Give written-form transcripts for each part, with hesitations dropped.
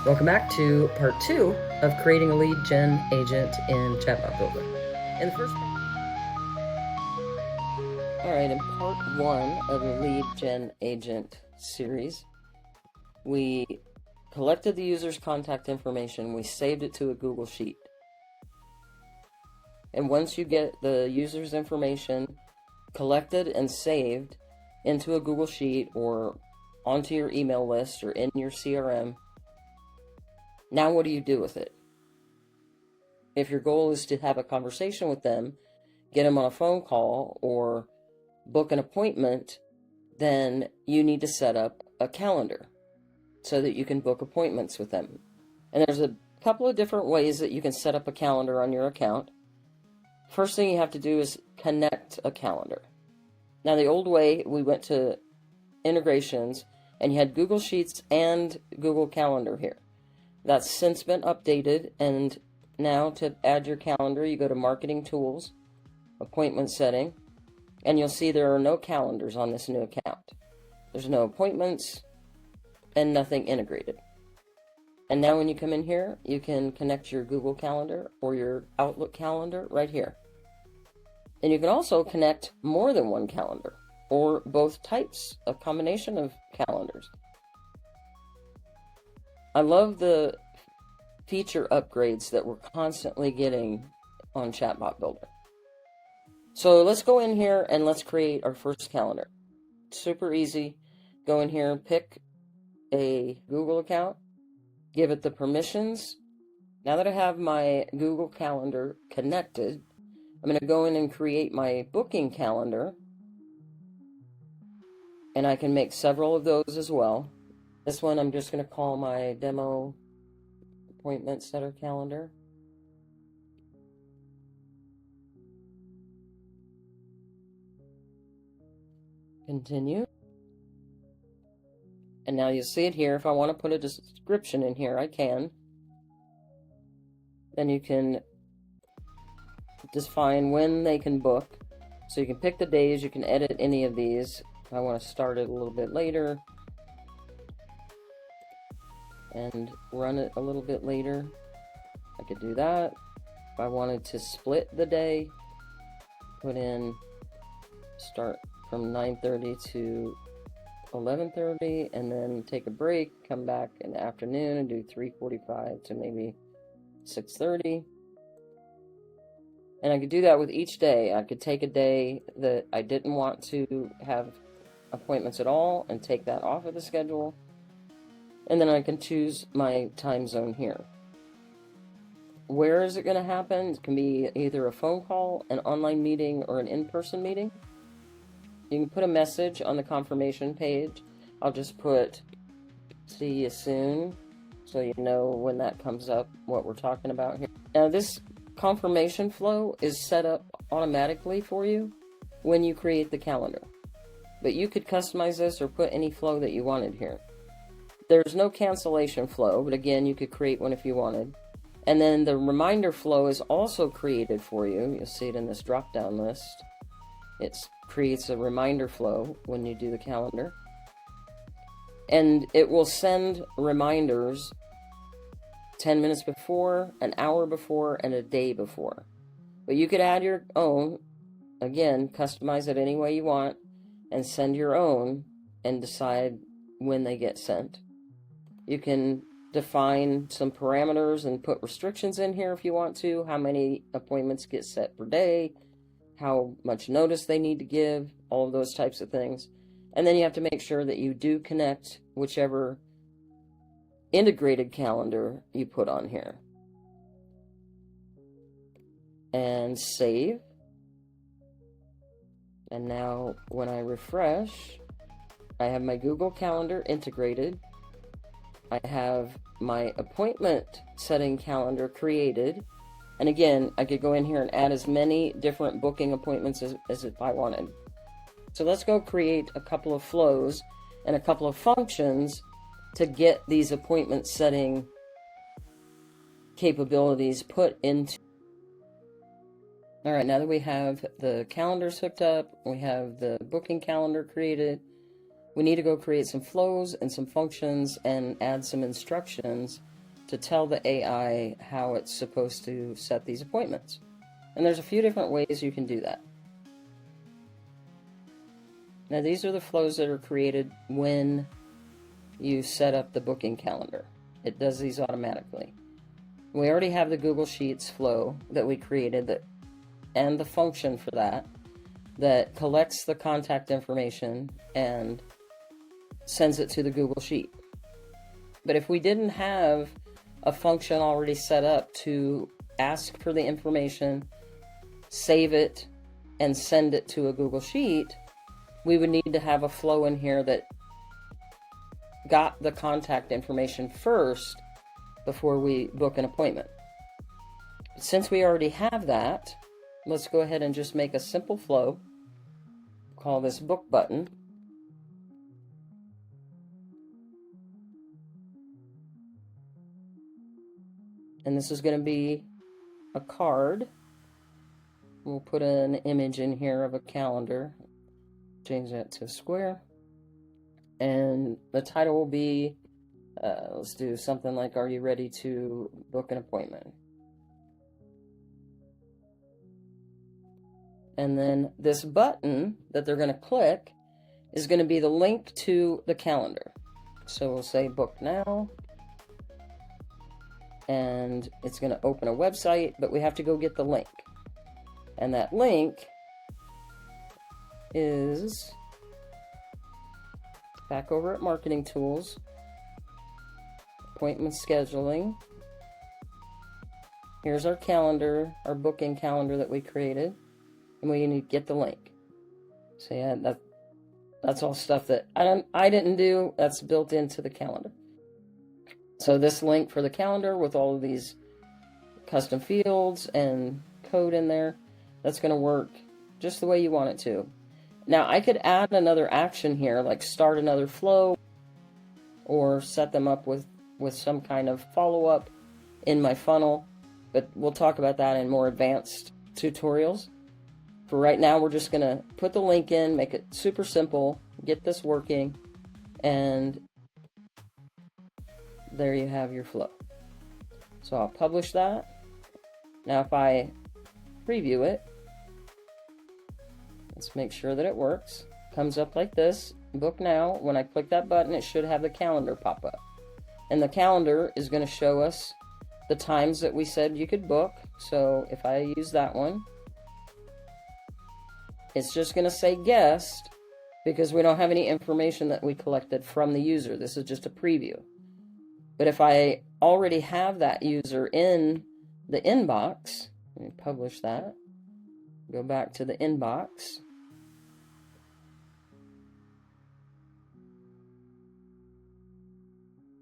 Welcome back to part 2 of creating a lead gen agent in Chatbot Builder. In the first Alright, in part 1 of the lead gen agent series, we collected the user's contact information, we saved it to a Google Sheet. And once you get the user's information collected and saved into a Google Sheet or onto your email list or in your CRM, now what do you do with it? If your goal is to have a conversation with them, get them on a phone call, or book an appointment, then you need to set up a calendar so that you can book appointments with them. And there's a couple of different ways that you can set up a calendar on your account. First thing you have to do is connect a calendar. Now, the old way, we went to integrations and you had Google Sheets and Google Calendar here. That's since been updated, and now to add your calendar, you go to Marketing Tools, Appointment Setting, and you'll see there are no calendars on this new account. There's no appointments and nothing integrated. And now when you come in here, you can connect your Google Calendar or your Outlook calendar right here. And you can also connect more than one calendar or both types, a combination of calendars. I love the feature upgrades that we're constantly getting on Chatbot Builder. So let's go in here and let's create our first calendar. Super easy. Go in here and pick a Google account, give it the permissions. Now that I have my Google Calendar connected, I'm going to go in and create my booking calendar, and I can make several of those as well. This one I'm just going to call my demo appointment setter calendar. Continue. And now you see it here. If I want to put a description in here, I can. Then you can define when they can book. So you can pick the days, you can edit any of these. If I want to start it a little bit later and run it a little bit later, I could do that. If I wanted to split the day, put in start from 9:30 to 11:30 and then take a break, come back in the afternoon and do 3:45 to maybe 6:30. And I could do that with each day. I could take a day that I didn't want to have appointments at all and take that off of the schedule. And then I can choose my time zone here. Where is it going to happen? It can be either a phone call, an online meeting, or an in-person meeting. You can put a message on the confirmation page. I'll just put, see you soon, so you know when that comes up, what we're talking about here. Now, this confirmation flow is set up automatically for you when you create the calendar. But you could customize this or put any flow that you wanted here. There's no cancellation flow, but again, you could create one if you wanted. And then the reminder flow is also created for you. You'll see it in this drop-down list. It creates a reminder flow when you do the calendar. And it will send reminders 10 minutes before, an hour before, and a day before. But you could add your own, again, customize it any way you want, and send your own and decide when they get sent. You can define some parameters and put restrictions in here if you want to, how many appointments get set per day, how much notice they need to give, all of those types of things. And then you have to make sure that you do connect whichever integrated calendar you put on here. And save. And now when I refresh, I have my Google Calendar integrated. I have my appointment setting calendar created. And again, I could go in here and add as many different booking appointments as if I wanted. So let's go create a couple of flows and a couple of functions to get these appointment setting capabilities put into. All right, now that we have the calendars hooked up, we have the booking calendar created, we need to go create some flows and some functions and add some instructions to tell the AI how it's supposed to set these appointments. And there's a few different ways you can do that. Now, these are the flows that are created when you set up the booking calendar. It does these automatically. We already have the Google Sheets flow that we created and the function for that collects the contact information and sends it to the Google Sheet. But if we didn't have a function already set up to ask for the information, save it, and send it to a Google Sheet, we would need to have a flow in here that got the contact information first before we book an appointment. Since we already have that, let's go ahead and just make a simple flow. Call this book button. And this is going to be a card. We'll put an image in here of a calendar. Change that to square. And the title will be, let's do something like, "Are you ready to book an appointment?" And then this button that they're going to click is going to be the link to the calendar. So we'll say book now. And it's going to open a website, but we have to go get the link. And that link is back over at Marketing Tools, Appointment Scheduling. Here's our calendar, our booking calendar that we created, and we need to get the link. So yeah, that's all stuff that I didn't do. That's built into the calendar. So this link for the calendar with all of these custom fields and code in there, that's going to work just the way you want it to. Now, I could add another action here, like start another flow or set them up with some kind of follow-up in my funnel, but we'll talk about that in more advanced tutorials. For right now, we're just going to put the link in, make it super simple, get this working, and there you have your flow. So I'll publish that. Now if I preview it, let's make sure that it works. Comes up like this, book now. When I click that button, it should have the calendar pop up. And the calendar is going to show us the times that we said you could book. So if I use that one, it's just going to say guest because we don't have any information that we collected from the user. This is just a preview. But if I already have that user in the inbox, let me publish that, go back to the inbox.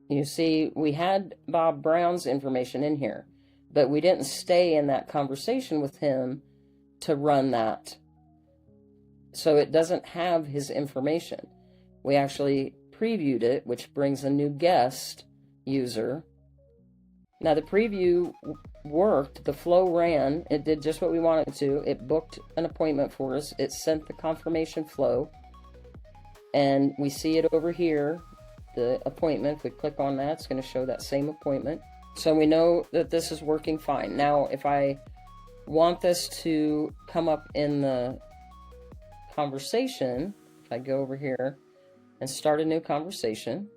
You see, we had Bob Brown's information in here, but we didn't stay in that conversation with him to run that. So it doesn't have his information. We actually previewed it, which brings a new guest user. Now the preview worked, the flow ran, it did just what we wanted to. It booked an appointment for us, it sent the confirmation flow, and we see it over here, the appointment. If we click on that, it's going to show that same appointment. So we know that this is working fine. Now if I want this to come up in the conversation, if I go over here and start a new conversation,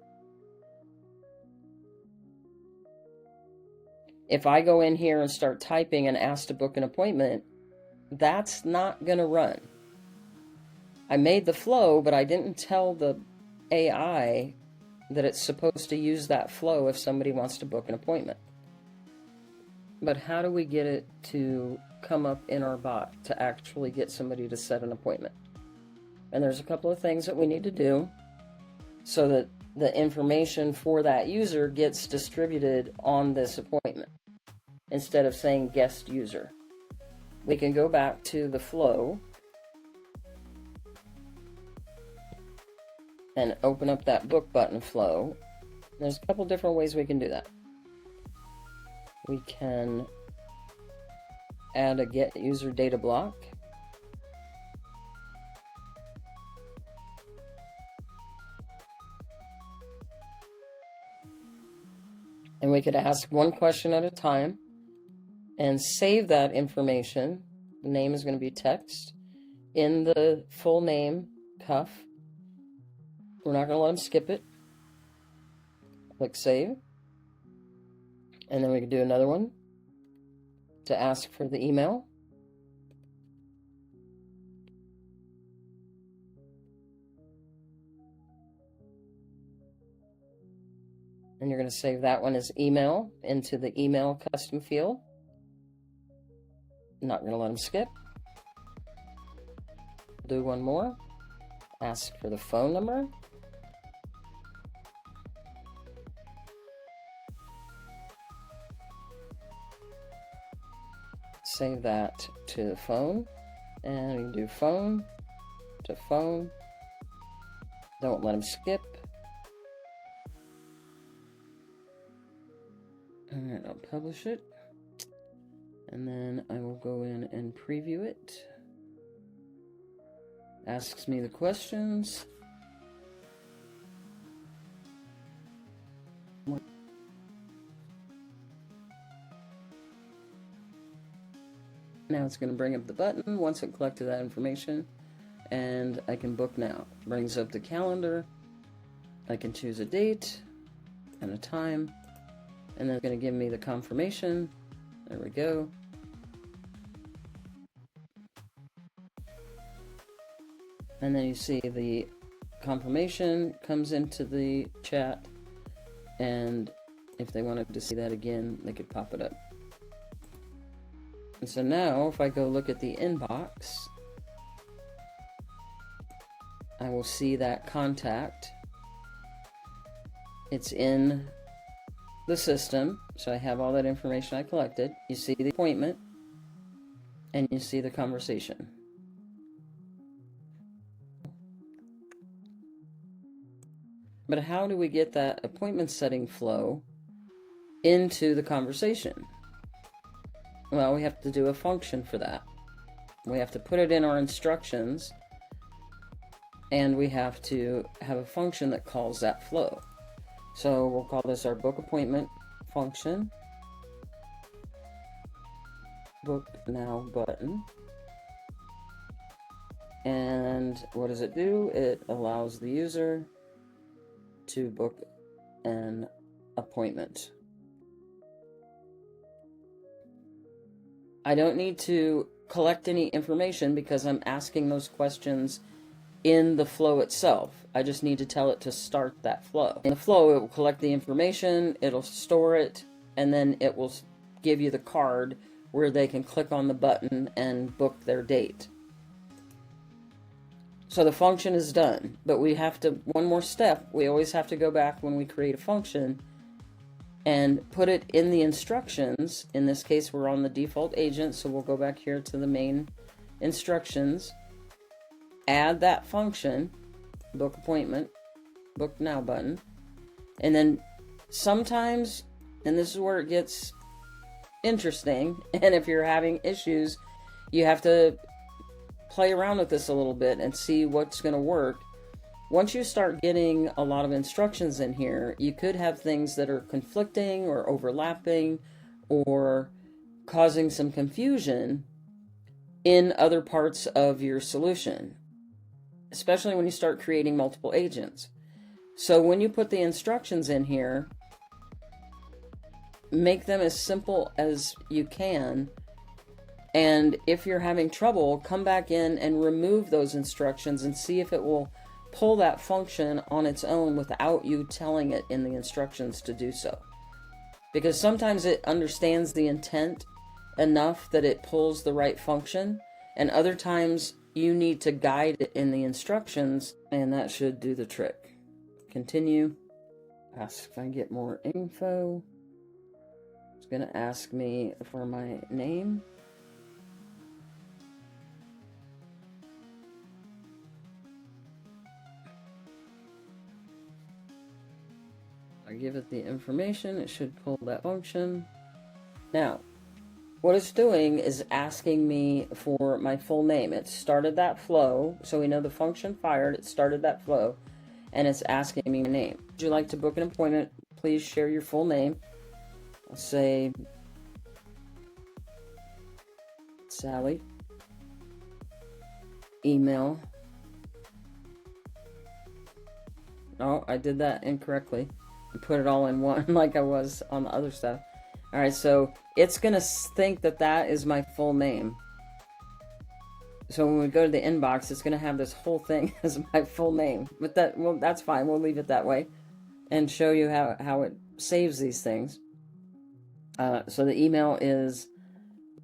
if I go in here and start typing and ask to book an appointment, that's not going to run. I made the flow, but I didn't tell the AI that it's supposed to use that flow if somebody wants to book an appointment. But how do we get it to come up in our bot to actually get somebody to set an appointment? And there's a couple of things that we need to do so that the information for that user gets distributed on this appointment instead of saying guest user. We can go back to the flow and open up that book button flow. There's a couple different ways we can do that. We can add a get user data block. And we could ask one question at a time and save that information. The name is going to be text in the full name cuff. We're not going to let them skip it. Click save. And then we can do another one to ask for the email. And you're going to save that one as email into the email custom field. Not going to let them skip. Do one more. Ask for the phone number. Save that to the phone. And we can do phone to phone. Don't let them skip. Alright, I'll publish it. And then I will go in and preview it. Asks me the questions. Now it's going to bring up the button once it collected that information, and I can book now. Brings up the calendar. I can choose a date and a time, and then it's going to give me the confirmation. There we go. And then you see the confirmation comes into the chat, and if they wanted to see that again, they could pop it up. And so now, if I go look at the inbox, I will see that contact. It's in the system, so I have all that information I collected. You see the appointment, and you see the conversation. But how do we get that appointment setting flow into the conversation? Well, we have to do a function for that. We have to put it in our instructions, and we have to have a function that calls that flow. So we'll call this our book appointment function. Book now button. And what does it do? It allows the user to book an appointment. I don't need to collect any information because I'm asking those questions in the flow itself. I just need to tell it to start that flow. In the flow, it will collect the information, it'll store it, and then it will give you the card where they can click on the button and book their date. So the function is done, but we have to, one more step, we always have to go back when we create a function and put it in the instructions. In this case, we're on the default agent, so we'll go back here to the main instructions, add that function, book appointment, book now button, and then sometimes, and this is where it gets interesting, and if you're having issues, you have to play around with this a little bit and see what's going to work. Once you start getting a lot of instructions in here, you could have things that are conflicting or overlapping or causing some confusion in other parts of your solution, especially when you start creating multiple agents. So when you put the instructions in here, make them as simple as you can. And if you're having trouble, come back in and remove those instructions and see if it will pull that function on its own without you telling it in the instructions to do so. Because sometimes it understands the intent enough that it pulls the right function, and other times you need to guide it in the instructions, and that should do the trick. Continue. Ask if I get more info. It's going to ask me for my name. I give it the information, it should pull that function. Now, what it's doing is asking me for my full name. It started that flow, so we know the function fired, it started that flow, and it's asking me my name. Would you like to book an appointment? Please share your full name. Let's say Sally, email. Oh, I did that incorrectly. I put it all in one like I was on the other stuff. All right, so it's going to think that that is my full name. So when we go to the inbox, it's going to have this whole thing as my full name. But that, well, that's fine. We'll leave it that way and show you how it saves these things. So the email is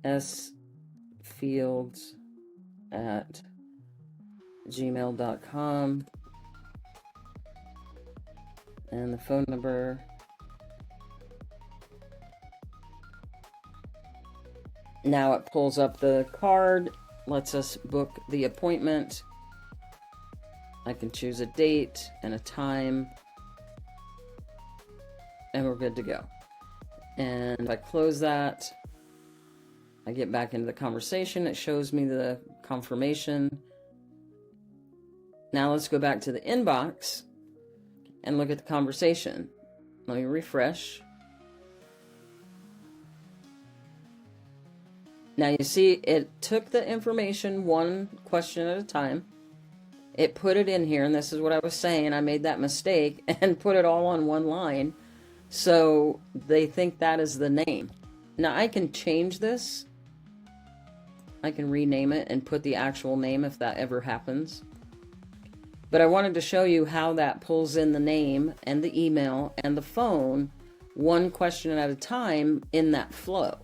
sfields@gmail.com. And the phone number. Now it pulls up the card, lets us book the appointment. I can choose a date and a time, and we're good to go. And if I close that, I get back into the conversation. It shows me the confirmation. Now let's go back to the inbox and look at the conversation. Let me refresh. Now you see it took the information one question at a time. It put it in here, and this is what I was saying. I made that mistake and put it all on one line. So they think that is the name. Now I can change this. I can rename it and put the actual name if that ever happens. But I wanted to show you how that pulls in the name and the email and the phone one question at a time in that flow.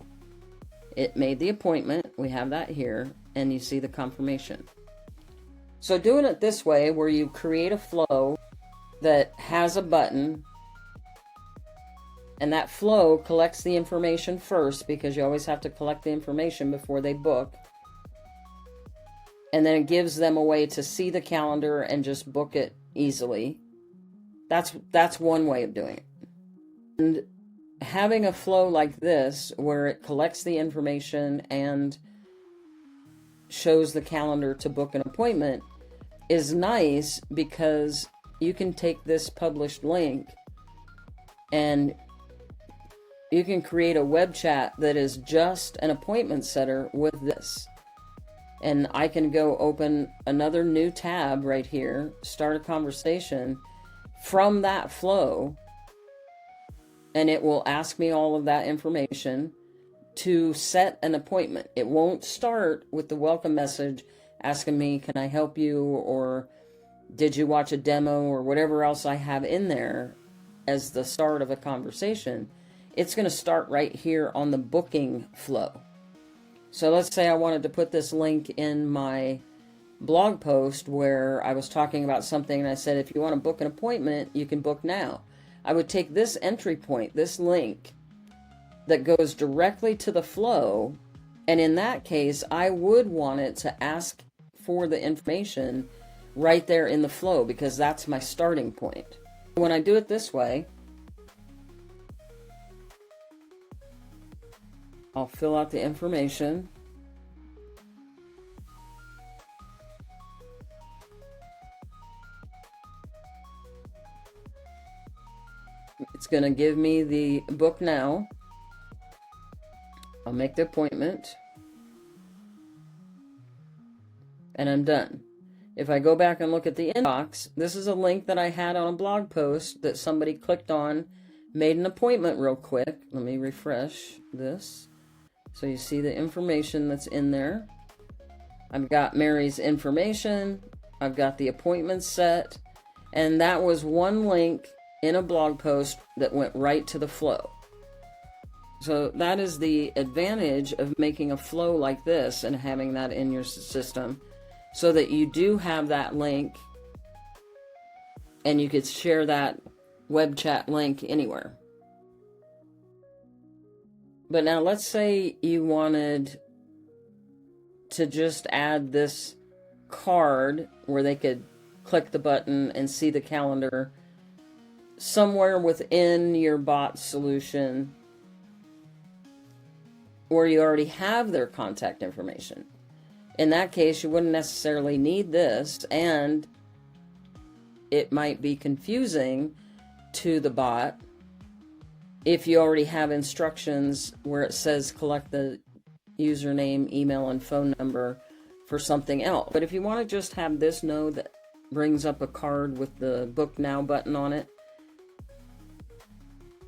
It made the appointment. We have that here, and you see the confirmation. So doing it this way, where you create a flow that has a button, and that flow collects the information first, because you always have to collect the information before they book. And then it gives them a way to see the calendar and just book it easily. That's one way of doing it. And having a flow like this, where it collects the information and shows the calendar to book an appointment, is nice because you can take this published link and you can create a web chat that is just an appointment setter with this. And I can go open another new tab right here, start a conversation from that flow, and it will ask me all of that information to set an appointment. It won't start with the welcome message asking me, can I help you, or did you watch a demo, or whatever else I have in there as the start of a conversation. It's going to start right here on the booking flow. So let's say I wanted to put this link in my blog post where I was talking about something, and I said, if you want to book an appointment, you can book now. I would take this entry point, this link that goes directly to the flow, and in that case, I would want it to ask for the information right there in the flow, because that's my starting point. When I do it this way, I'll fill out the information. It's going to give me the book now. I'll make the appointment. And I'm done. If I go back and look at the inbox, this is a link that I had on a blog post that somebody clicked on, made an appointment real quick. Let me refresh this. So you see the information that's in there. I've got Mary's information. I've got the appointment set. And that was one link in a blog post that went right to the flow. So that is the advantage of making a flow like this and having that in your system, so that you do have that link and you could share that web chat link anywhere. But now let's say you wanted to just add this card where they could click the button and see the calendar somewhere within your bot solution, or you already have their contact information. In that case, you wouldn't necessarily need this, and it might be confusing to the bot if you already have instructions where it says collect the username, email, and phone number for something else. But if you want to just have this node that brings up a card with the book now button on it,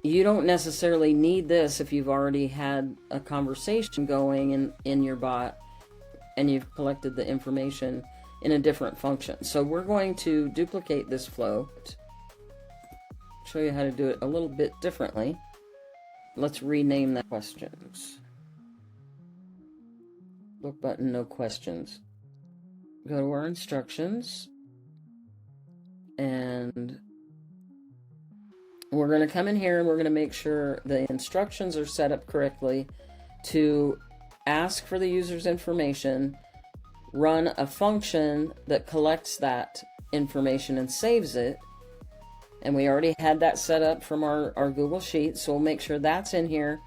you don't necessarily need this if you've already had a conversation going in your bot and you've collected the information in a different function. So we're going to duplicate this flow, show you how to do it a little bit differently. Let's rename that questions. Book button, no questions. Go to our instructions, and we're going to come in here and we're going to make sure the instructions are set up correctly to ask for the user's information, run a function that collects that information and saves it. And we already had that set up from our Google Sheet, so we'll make sure that's in here.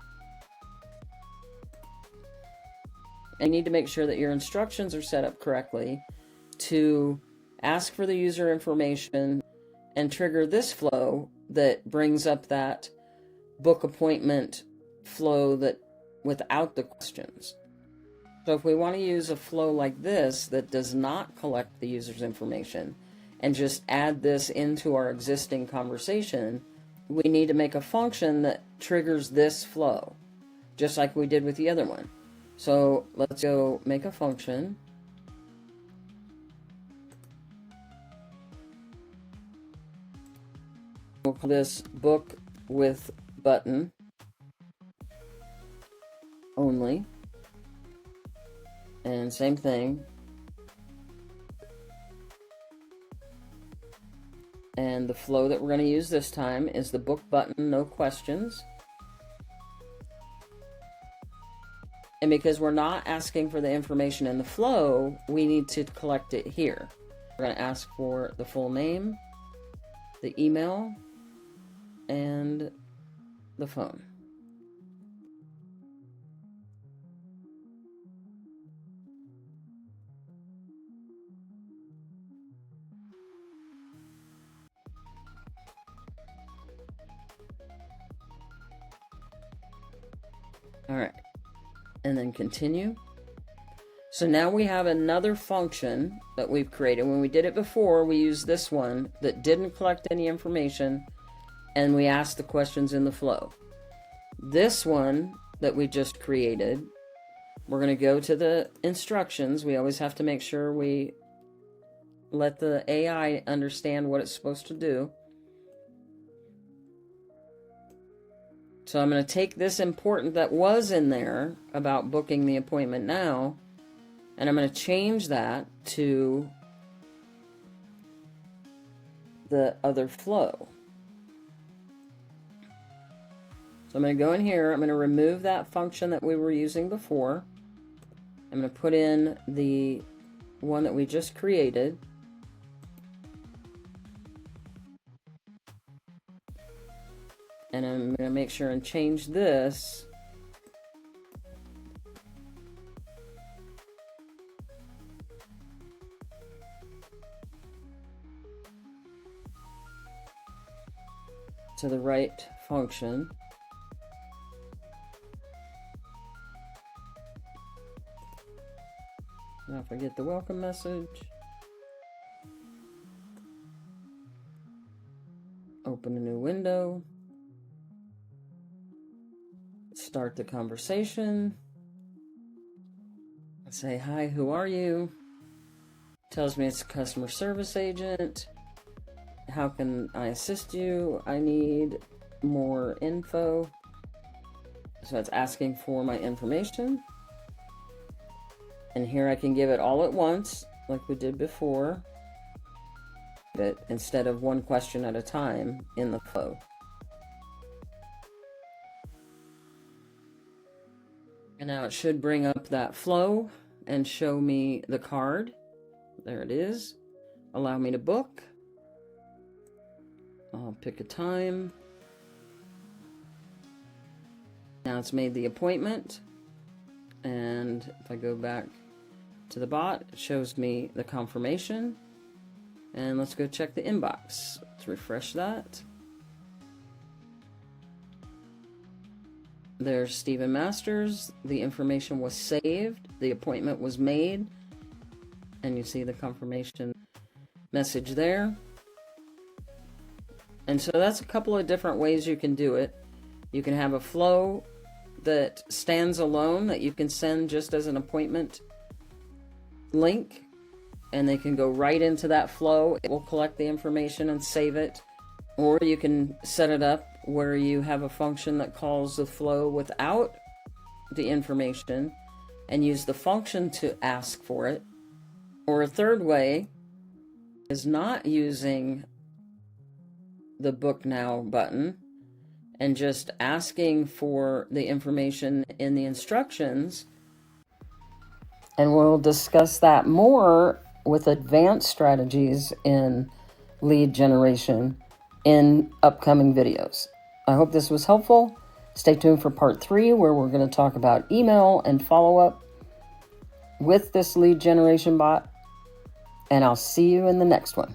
And you need to make sure that your instructions are set up correctly to ask for the user information and trigger this flow that brings up that book appointment flow that without the questions. So if we want to use a flow like this that does not collect the user's information and just add this into our existing conversation, we need to make a function that triggers this flow, just like we did with the other one. So let's go make a function. We'll call this book with button only. And same thing. And the flow that we're going to use this time is the book button, no questions. And because we're not asking for the information in the flow, we need to collect it here. We're going to ask for the full name, the email, and the phone. All right, and then continue. So now we have another function that we've created. When we did it before, we used this one that didn't collect any information, and we asked the questions in the flow. This one that we just created, we're going to go to the instructions. We always have to make sure we let the AI understand what it's supposed to do. So I'm going to take this important that was in there about booking the appointment now, and I'm going to change that to the other flow. So I'm going to go in here, I'm going to remove that function that we were using before. I'm going to put in the one that we just created. And I'm going to make sure and change this to the right function. Now forget the welcome message. Open a new window. Start the conversation. Say, hi, who are you? Tells me it's a customer service agent. How can I assist you? I need more info. So it's asking for my information. And here I can give it all at once, like we did before, but instead of one question at a time in the flow. And now it should bring up that flow and show me the card. There it is. Allow me to book. I'll pick a time. Now it's made the appointment. And if I go back to the bot, it shows me the confirmation. And let's go check the inbox. Let's refresh that. There's Stephen Masters. The information was saved. The appointment was made. And you see the confirmation message there. And so that's a couple of different ways you can do it. You can have a flow that stands alone that you can send just as an appointment link, and they can go right into that flow. It will collect the information and save it. Or you can set it up where you have a function that calls the flow without the information and use the function to ask for it. Or a third way is not using the Book Now button and just asking for the information in the instructions. And we'll discuss that more with advanced strategies in lead generation in upcoming videos. I hope this was helpful. Stay tuned for part 3, where we're going to talk about email and follow-up with this lead generation bot. And I'll see you in the next one.